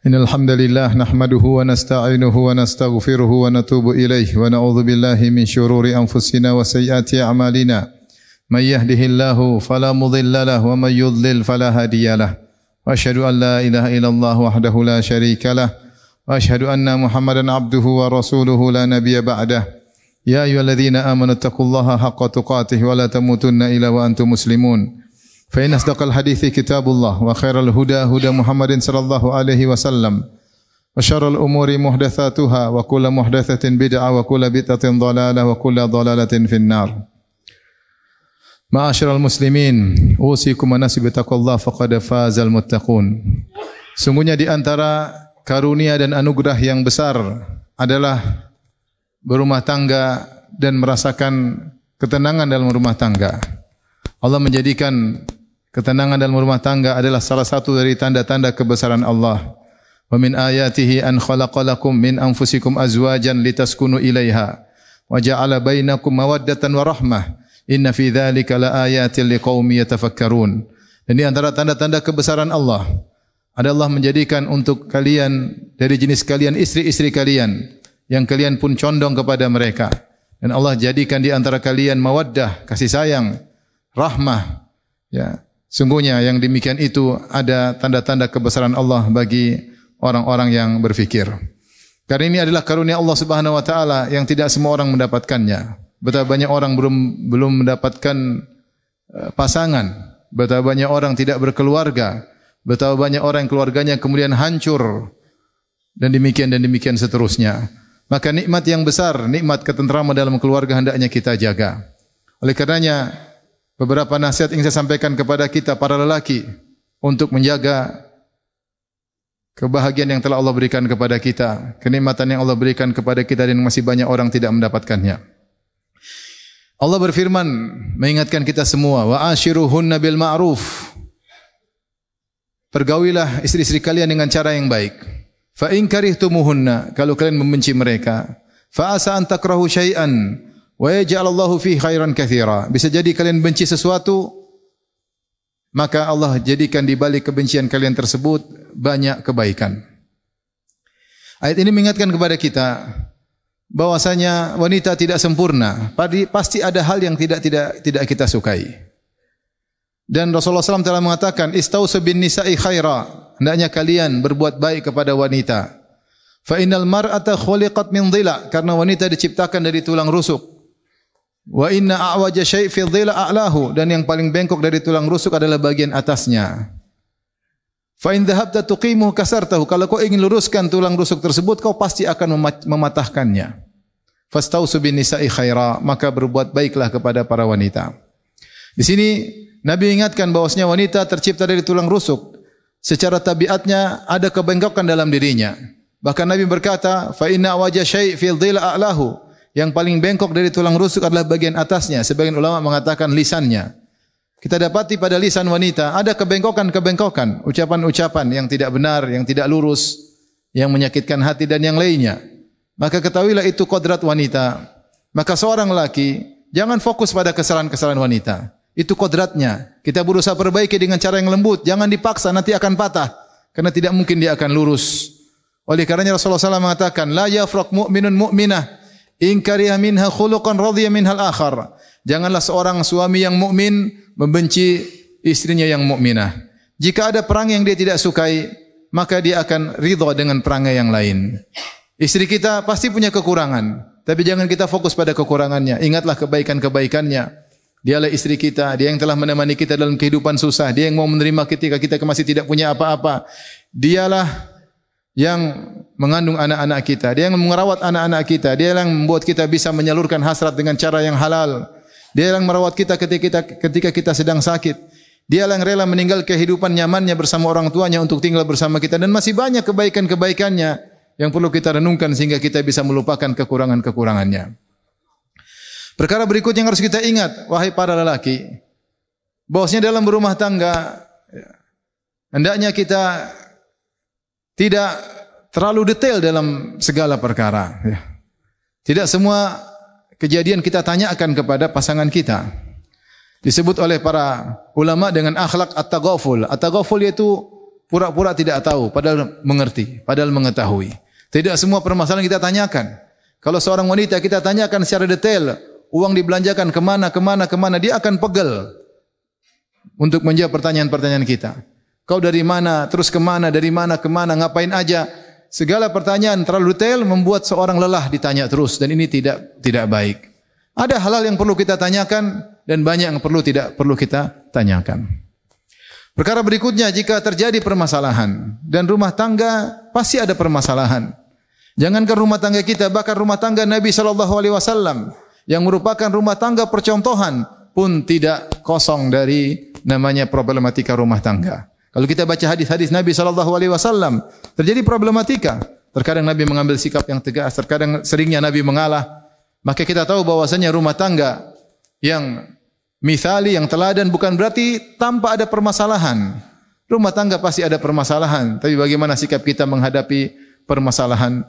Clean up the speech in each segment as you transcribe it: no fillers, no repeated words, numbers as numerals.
Innal hamdalillah nahmaduhu wa nasta'inuhu wa nastaghfiruhu wa natubu ilaihi wa na'udzu billahi min shururi anfusina wa sayyiati a'malina. May yahdihillahu fala mudilla lahu wa may yudlil fala hadiya lahu. Wa asyhadu an la ilaha illallah wahdahu la syarika lahu wa asyhadu anna Muhammadan abduhu wa rasuluhu la nabiyya ba'dah. Ya ayyuhalladzina amanu taqullaha haqqa tuqatih wa la tamutunna illa wa antum muslimun. Fa inna asdaqal hadithi kitabullah wa khairal huda huda Muhammadin sallallahu alaihi wasallam wa syarrul umuri muhdatsatuha wa kullu muhdatsatin bid'ah wa kullu bid'atin dhalalah wa kullu dhalalatin finnar. Ma'asyiral muslimin, usikum wa nafsi bittaqwallahi faqad fazal muttaqun. Sungguhnya di antara karunia dan anugerah yang besar adalah berumah tangga dan merasakan ketenangan dalam rumah tangga. Allah menjadikan ketenangan dalam rumah tangga adalah salah satu dari tanda-tanda kebesaran Allah. Wa min ayatihi an khalaqalakum min anfusikum azwajan litaskunu ilaiha wa ja'ala bainakum mawaddatan wa rahmah. Inna fi dzalika laayatin liqaumin yatafakkarun. Dan di antara tanda-tanda kebesaran Allah adalah menjadikan untuk kalian dari jenis kalian istri-istri kalian yang kalian pun condong kepada mereka. Dan Allah jadikan di antara kalian mawaddah, kasih sayang, rahmah. Ya. Sungguhnya yang demikian itu ada tanda-tanda kebesaran Allah bagi orang-orang yang berfikir. Karena ini adalah karunia Allah Subhanahu wa taala yang tidak semua orang mendapatkannya. Betapa banyak orang belum mendapatkan pasangan, betapa banyak orang tidak berkeluarga, betapa banyak orang yang keluarganya kemudian hancur dan demikian seterusnya. Maka nikmat yang besar, nikmat ketentraman dalam keluarga hendaknya kita jaga. Oleh karenanya beberapa nasihat ingin saya sampaikan kepada kita para lelaki untuk menjaga kebahagiaan yang telah Allah berikan kepada kita, kenikmatan yang Allah berikan kepada kita dan masih banyak orang tidak mendapatkannya. Allah berfirman mengingatkan kita semua, wa ashiruhunna bil ma'ruf. Pergaulilah istri-istri kalian dengan cara yang baik. Fa in karihtumuhunna, kalau kalian membenci mereka, fa asa an takrahu syai'an wa yaj'alallahu fihi khairan katsira. Bisa jadi kalian benci sesuatu, maka Allah jadikan di balik kebencian kalian tersebut banyak kebaikan. Ayat ini mengingatkan kepada kita bahwasanya wanita tidak sempurna. Pasti ada hal yang tidak kita sukai. Dan Rasulullah SAW telah mengatakan, istausu bin nisa'i khaira. Hendaknya kalian berbuat baik kepada wanita. Fa innal mar'ata khuliqat min dhila, karena wanita diciptakan dari tulang rusuk. Wa inna a'waja syai' fi dhila a'lahu, dan yang paling bengkok dari tulang rusuk adalah bagian atasnya. Fa in dhahabta tuqimuhu kasartahu, kalau kau ingin luruskan tulang rusuk tersebut kau pasti akan mematahkannya. Fastausu bin nisa'i khaira, maka berbuat baiklah kepada para wanita. Di sini Nabi ingatkan bahwasanya wanita tercipta dari tulang rusuk. Secara tabiatnya ada kebengkokan dalam dirinya. Bahkan Nabi berkata, fa inna a'waja syai' fi dhila a'lahu, yang paling bengkok dari tulang rusuk adalah bagian atasnya. Sebagian ulama mengatakan lisannya. Kita dapati pada lisan wanita ada kebengkokan-kebengkokan, ucapan-ucapan yang tidak benar, yang tidak lurus, yang menyakitkan hati dan yang lainnya. Maka ketahuilah itu kodrat wanita. Maka seorang lelaki jangan fokus pada kesalahan-kesalahan wanita. Itu kodratnya. Kita berusaha perbaiki dengan cara yang lembut. Jangan dipaksa, nanti akan patah. Karena tidak mungkin dia akan lurus. Oleh karenanya Rasulullah SAW mengatakan, la yafraq mu'minun mu'minah in kariha minha khuluqan radhiya minhal akhar. Janganlah seorang suami yang mukmin membenci istrinya yang mukminah. Jika ada perang yang dia tidak sukai, maka dia akan ridha dengan perangai yang lain. Istri kita pasti punya kekurangan, tapi jangan kita fokus pada kekurangannya. Ingatlah kebaikan-kebaikannya. Dialah istri kita, dia yang telah menemani kita dalam kehidupan susah, dia yang mau menerima ketika kita masih tidak punya apa-apa. Dialah yang mengandung anak-anak kita, dia yang merawat anak-anak kita, dia yang membuat kita bisa menyalurkan hasrat dengan cara yang halal. Dia yang merawat kita ketika kita sedang sakit. Dia yang rela meninggal kehidupan nyamannya bersama orang tuanya untuk tinggal bersama kita, dan masih banyak kebaikan-kebaikannya yang perlu kita renungkan sehingga kita bisa melupakan kekurangan-kekurangannya. Perkara berikut yang harus kita ingat, wahai para lelaki, bahwasanya dalam berumah tangga hendaknya kita tidak terlalu detail dalam segala perkara. Tidak semua kejadian kita tanyakan kepada pasangan kita. Disebut oleh para ulama dengan akhlak at-taghaful. At-taghaful yaitu pura-pura tidak tahu, padahal mengerti, padahal mengetahui. Tidak semua permasalahan kita tanyakan. Kalau seorang wanita kita tanyakan secara detail, uang dibelanjakan kemana, dia akan pegel untuk menjawab pertanyaan-pertanyaan kita. Kau dari mana, terus kemana, kemana, ngapain aja. Segala pertanyaan terlalu detail membuat seorang lelah ditanya terus, dan ini tidak baik. Ada hal-hal yang perlu kita tanyakan dan banyak yang tidak perlu kita tanyakan. Perkara berikutnya, jika terjadi permasalahan dan rumah tangga pasti ada permasalahan. Jangankan rumah tangga kita, bahkan rumah tangga Nabi SAW yang merupakan rumah tangga percontohan pun tidak kosong dari namanya problematika rumah tangga. Kalau kita baca hadis-hadis Nabi SAW, terjadi problematika. Terkadang Nabi mengambil sikap yang tegas, terkadang seringnya Nabi mengalah. Maka kita tahu bahwasanya rumah tangga yang misali, yang teladan bukan berarti tanpa ada permasalahan. Rumah tangga pasti ada permasalahan, tapi bagaimana sikap kita menghadapi permasalahan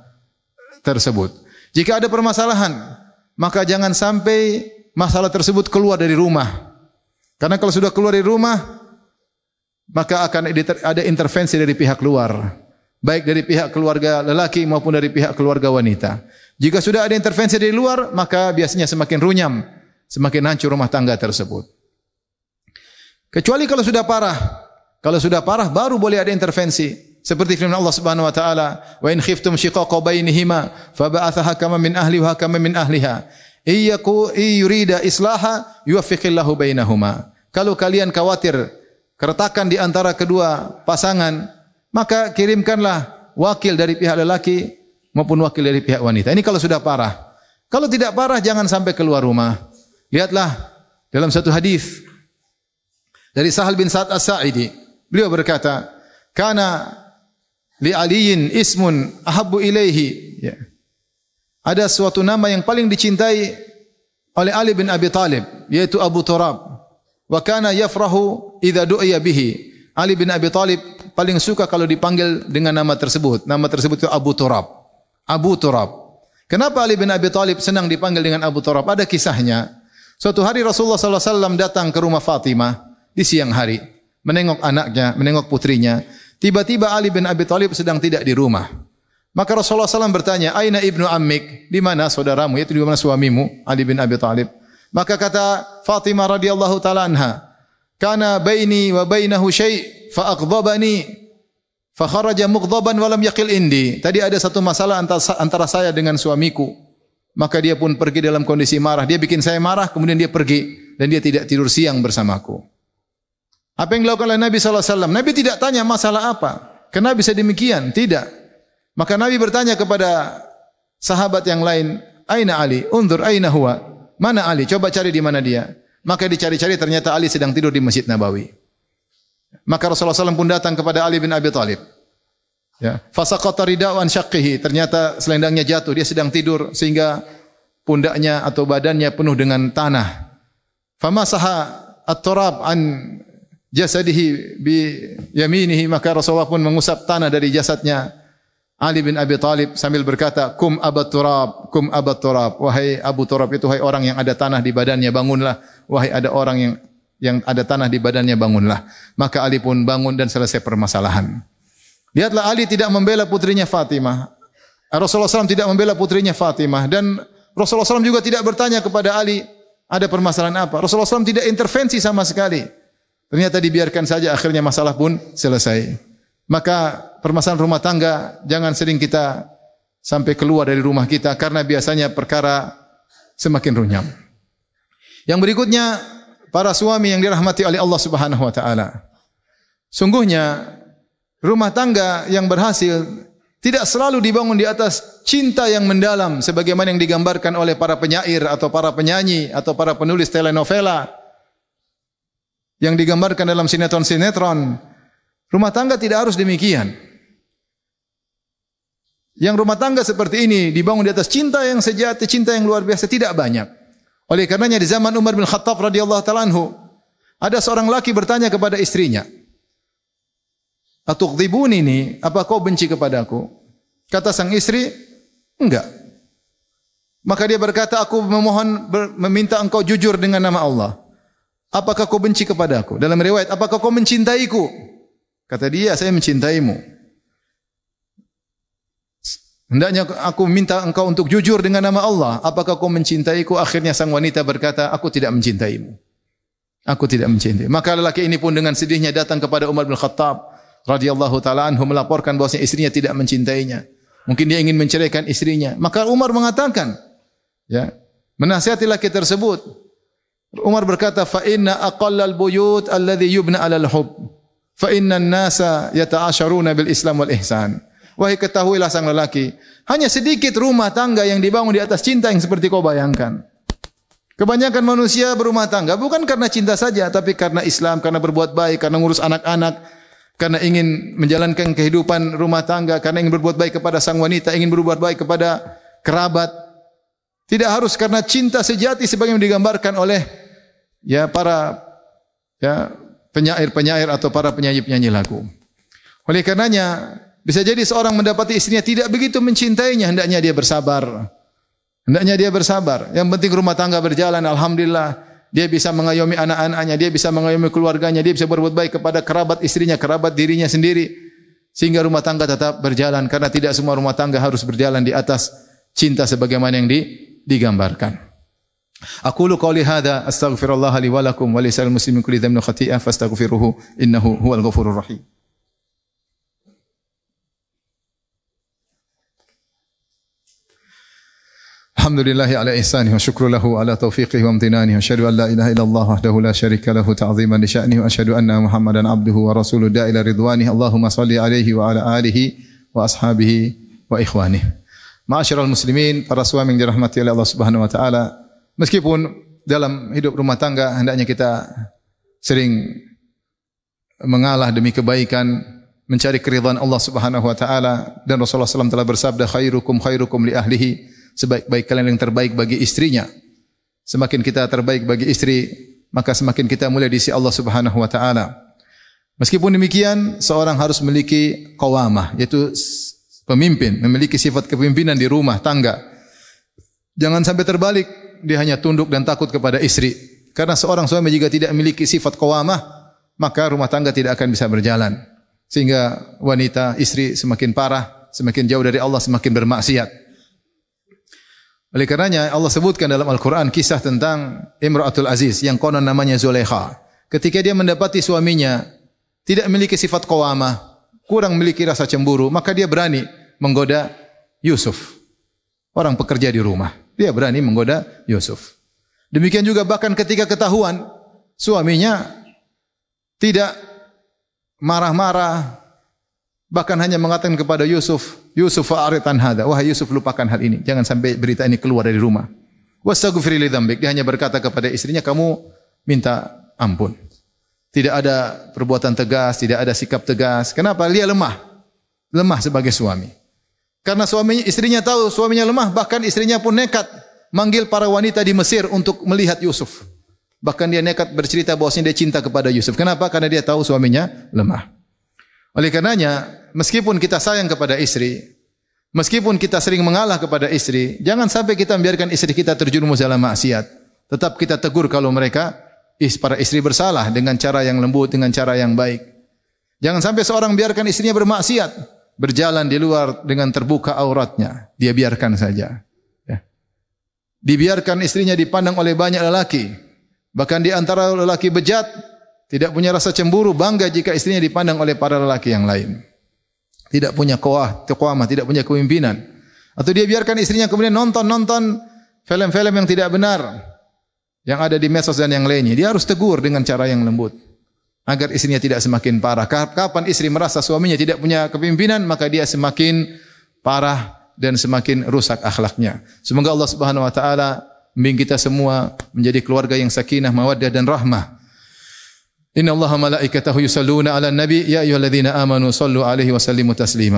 tersebut. Jika ada permasalahan, maka jangan sampai masalah tersebut keluar dari rumah. Karena kalau sudah keluar dari rumah, maka akan ada intervensi dari pihak luar, baik dari pihak keluarga lelaki maupun dari pihak keluarga wanita. Jika sudah ada intervensi dari luar, maka biasanya semakin runyam, semakin hancur rumah tangga tersebut. Kecuali kalau sudah parah. Kalau sudah parah baru boleh ada intervensi. Seperti firman Allah Subhanahu wa taala, "Wa in khiftum shiqaqa bainihima fab'atha hakaman min ahli wa hakaman min ahliha. Yurida islaha yuwaffiqillahu bainahuma." Kalau kalian khawatir keretakan di antara kedua pasangan, maka kirimkanlah wakil dari pihak lelaki maupun wakil dari pihak wanita. Ini kalau sudah parah. Kalau tidak parah jangan sampai keluar rumah. Lihatlah dalam satu hadis dari Sahal bin Sa'ad As-Sa'idi, beliau berkata, "Kana li Aliyin ismun ahabbu ilaihi." Ya. Ada suatu nama yang paling dicintai oleh Ali bin Abi Thalib, yaitu Abu Turab. Wa kana yafrahu idza du'iya bihi. Ali bin Abi Thalib paling suka kalau dipanggil dengan nama tersebut. Nama tersebut itu Abu Turab. Abu Turab. Kenapa Ali bin Abi Thalib senang dipanggil dengan Abu Turab? Ada kisahnya. Suatu hari Rasulullah SAW datang ke rumah Fatimah di siang hari, menengok anaknya, menengok putrinya. Tiba-tiba Ali bin Abi Thalib sedang tidak di rumah. Maka Rasulullah SAW bertanya, "Aina ibnu ammik?" Di mana saudaramu? Yaitu di mana suamimu, Ali bin Abi Thalib. Maka kata Fatimah radhiyallahu taala anha, "Kana baini wa bainahu syai' fa aghdabani fa kharaja mughdaban wa lam yaqil indi." Tadi ada satu masalah antara saya dengan suamiku. Maka dia pun pergi dalam kondisi marah. Dia bikin saya marah, kemudian dia pergi dan dia tidak tidur siang bersamaku. Apa yang dilakukan oleh Nabi SAW? Nabi tidak tanya masalah apa. Kenapa bisa demikian? Tidak. Maka Nabi bertanya kepada sahabat yang lain, "Aina Ali? Undur aina huwa?" Mana Ali? Coba cari di mana dia. Maka dicari-cari, ternyata Ali sedang tidur di Masjid Nabawi. Maka Rasulullah SAW pun datang kepada Ali bin Abi Thalib. Ya, fasaqata rida'u an syaqqihi. Ternyata selendangnya jatuh, dia sedang tidur sehingga pundaknya atau badannya penuh dengan tanah. Famasaha at-turab an jasadihi bi yaminihi. Maka Rasulullah pun mengusap tanah dari jasadnya Ali bin Abi Thalib sambil berkata, "Kum Abu Turab, kum Abu Turab." Wahai Abu Turab, itu wahai orang yang ada tanah di badannya, bangunlah. Wahai ada orang yang ada tanah di badannya, bangunlah. Maka Ali pun bangun dan selesai permasalahan. Lihatlah, Ali tidak membela putrinya Fatimah. Rasulullah SAW tidak membela putrinya Fatimah. Dan Rasulullah SAW juga tidak bertanya kepada Ali, ada permasalahan apa. Rasulullah SAW tidak intervensi sama sekali. Ternyata dibiarkan saja, akhirnya masalah pun selesai. Maka permasalahan rumah tangga jangan sering kita sampai keluar dari rumah kita, karena biasanya perkara semakin runyam. Yang berikutnya, para suami yang dirahmati oleh Allah Subhanahu wa taala. Sungguhnya rumah tangga yang berhasil tidak selalu dibangun di atas cinta yang mendalam sebagaimana yang digambarkan oleh para penyair atau para penyanyi atau para penulis telenovela yang digambarkan dalam sinetron-sinetron. Rumah tangga tidak harus demikian. Yang rumah tangga seperti ini dibangun di atas cinta yang sejati, cinta yang luar biasa, tidak banyak. Oleh karenanya di zaman Umar bin Khattab radhiyallahu ta'ala anhu, ada seorang laki bertanya kepada istrinya, "Atughdzibuni, apa kau benci kepadaku?" Kata sang istri, "Enggak." Maka dia berkata, "Aku meminta engkau jujur dengan nama Allah. Apakah kau benci kepadaku?" Dalam riwayat, "Apakah kau mencintaiku?" Kata dia, saya mencintaimu. Hendaknya aku minta engkau untuk jujur dengan nama Allah. Apakah kau mencintaiku? Akhirnya sang wanita berkata, aku tidak mencintaimu. Aku tidak mencintai. Maka lelaki ini pun dengan sedihnya datang kepada Umar bin Khattab radhiyallahu taala anhu melaporkan bahwasanya istrinya tidak mencintainya. Mungkin dia ingin menceraikan istrinya. Maka Umar mengatakan, ya, menasihati lelaki tersebut. Umar berkata, fa inna aqallal buyut alladhi yubna 'alal hub. Fa inna an-nasa yata'asharuna bil Islam wal ihsan. Wahai ketahuilah sang lelaki, hanya sedikit rumah tangga yang dibangun di atas cinta yang seperti kau bayangkan. Kebanyakan manusia berumah tangga bukan karena cinta saja, tapi karena Islam, karena berbuat baik, karena ngurus anak-anak, karena ingin menjalankan kehidupan rumah tangga, karena ingin berbuat baik kepada sang wanita, ingin berbuat baik kepada kerabat. Tidak harus karena cinta sejati sebagaimana digambarkan oleh ya para penyair-penyair atau para penyanyi-penyanyi lagu. Oleh karenanya bisa jadi seorang mendapati istrinya tidak begitu mencintainya, hendaknya dia bersabar. Hendaknya dia bersabar. Yang penting rumah tangga berjalan, alhamdulillah. Dia bisa mengayomi anak-anaknya, dia bisa mengayomi keluarganya, dia bisa berbuat baik kepada kerabat istrinya, kerabat dirinya sendiri. Sehingga rumah tangga tetap berjalan. Karena tidak semua rumah tangga harus berjalan di atas cinta sebagaimana yang digambarkan. Aqulu qawli hadza astaghfirullah li wa lakum wa lisal muslimin kulli dhanbin khati'ah fastaghfiruhu innahu huwal ghafurur rahim. Alhamdulillahi ala ihsanihi wa syukru lahu ala taufiqihi wa amtinanihi wa asyhadu an la ilaha illallah wahdahu la syarika lahu ta'ziman li sya'nihi wa asyhadu anna Muhammadan abduhu wa rasuluhu da'ila ridwanihi. Allahumma salli alaihi wa ala alihi wa ashabihi wa ikhwanihi. Ma'asyiral muslimin, para suami yang dirahmati oleh Allah Subhanahu wa taala, meskipun dalam hidup rumah tangga hendaknya kita sering mengalah demi kebaikan, mencari keridhaan Allah Subhanahu wa taala, dan Rasulullah SAW telah bersabda, khairukum khairukum li ahlihi, sebaik-baik kalian yang terbaik bagi istrinya. Semakin kita terbaik bagi istri, maka semakin kita mulia di sisi Allah Subhanahu wa taala. Meskipun demikian, seorang harus memiliki qawamah, yaitu pemimpin, memiliki sifat kepemimpinan di rumah tangga. Jangan sampai terbalik, dia hanya tunduk dan takut kepada istri. Karena seorang suami jika tidak memiliki sifat qawamah, maka rumah tangga tidak akan bisa berjalan. Sehingga wanita, istri semakin parah, semakin jauh dari Allah, semakin bermaksiat. Oleh karenanya Allah sebutkan dalam Al-Quran kisah tentang Imra'atul Aziz yang konon namanya Zulaikha. Ketika dia mendapati suaminya tidak memiliki sifat qawamah, kurang memiliki rasa cemburu, maka dia berani menggoda Yusuf, orang pekerja di rumah. Dia berani menggoda Yusuf. Demikian juga bahkan ketika ketahuan suaminya tidak marah-marah, bahkan hanya mengatakan kepada Yusuf, Yusuf fa'arid an hadza, wahai Yusuf lupakan hal ini, jangan sampai berita ini keluar dari rumah. Wastaghfir li dzambik, dia hanya berkata kepada istrinya, kamu minta ampun. Tidak ada perbuatan tegas, tidak ada sikap tegas. Kenapa? Dia lemah. Lemah sebagai suami. Karena istrinya tahu suaminya lemah, bahkan istrinya pun nekat manggil para wanita di Mesir untuk melihat Yusuf. Bahkan dia nekat bercerita bahwasanya dia cinta kepada Yusuf. Kenapa? Karena dia tahu suaminya lemah. Oleh karenanya, meskipun kita sayang kepada istri, meskipun kita sering mengalah kepada istri, jangan sampai kita membiarkan istri kita terjerumus dalam maksiat. Tetap kita tegur kalau mereka, para istri bersalah dengan cara yang lembut, dengan cara yang baik. Jangan sampai seorang biarkan istrinya bermaksiat, berjalan di luar dengan terbuka auratnya. Dia biarkan saja. Ya. Dibiarkan istrinya dipandang oleh banyak lelaki. Bahkan di antara lelaki bejat, tidak punya rasa cemburu, bangga jika istrinya dipandang oleh para lelaki yang lain. Tidak punya qawamah, tidak punya kepemimpinan. Atau dia biarkan istrinya kemudian nonton film-film yang tidak benar yang ada di medsos dan yang lainnya. Dia harus tegur dengan cara yang lembut agar istrinya tidak semakin parah. Kapan istri merasa suaminya tidak punya kepemimpinan, maka dia semakin parah dan semakin rusak akhlaknya. Semoga Allah Subhanahu wa taala membimbing kita semua menjadi keluarga yang sakinah, mawaddah dan rahmah. Inna Allaha malaikatahu yusalluna 'alan nabi ya ayyuhalladzina amanu sallu 'alaihi wa sallimu taslima.